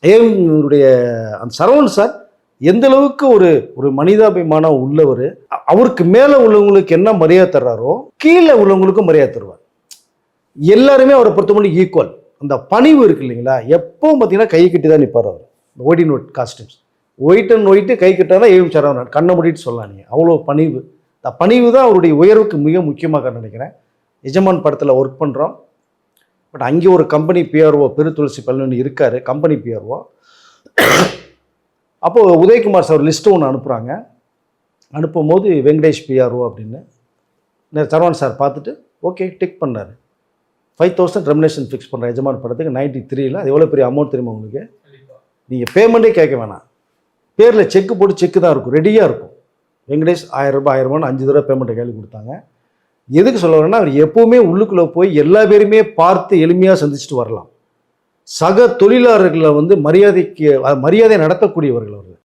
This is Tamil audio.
ஏஎம்னுடைய அந்த சரவணன் சார் எந்த அளவுக்கு ஒரு ஒரு மனிதாபிமானம் உள்ளவர், அவருக்கு மேலே உள்ளவங்களுக்கு என்ன மரியாதை தர்றாரோ கீழே உள்ளவங்களுக்கும் மரியாதை தருவார். எல்லாருமே அவரை பொறுத்தவரைக்கும் ஈக்குவல். அந்த பணிவு இருக்கு இல்லைங்களா, எப்பவும் பார்த்தீங்கன்னா கை கட்டி தான் நிற்பார் அவர். White and white costumes, white and white கை கட்டாதான் ஏஎம் சரவணன், கண்ணை மூடிட்டு சொல்லலாம் நீங்கள். அவ்வளோ பணிவு. அந்த பணிவு தான் அவருடைய உயர்வுக்கு மிக முக்கியமாக நினைக்கிறேன். எஜமான் படத்தில் ஒர்க் பண்ணுறோம். பட் அங்கே ஒரு கம்பெனி பிஆர்ஓ பெரு துளசி பழனி இருக்கார், கம்பெனி பிஆர்ஓ. அப்போது உதயகுமார் சார் லிஸ்ட்டு ஒன்று அனுப்புகிறாங்க. அனுப்பும் போது வெங்கடேஷ் பிஆர்ஓ அப்படின்னு சரவணன் சார் பார்த்துட்டு ஓகே டிக் பண்ணார். 5,000 ரெமினேஷன் ஃபிக்ஸ் பண்ணுற எஜமான் படத்துக்கு 93. அது எவ்வளோ பெரிய அமௌண்ட் தெரியுமா உங்களுக்கு? நீங்கள் பேமெண்ட்டே கேட்க வேணாம், பேரில் செக்கு போட்டு செக்கு தான் இருக்கும், ரெடியாக இருக்கும். வெங்கடேஷ் 1000 ரூபாய் 1000 5 தடவை பேமெண்ட்டை கேள்வி கொடுத்தாங்க. எதுக்கு சொல்ல வரேன்னா, அவர் எப்போவுமே உள்ளுக்குள்ளே போய் எல்லா பேருமே பார்த்து எளிமையாக சந்திச்சுட்டு வரலாம். சக தொழிலாளர்களை மரியாதை நடத்தக்கூடியவர்கள் அவர்கள்.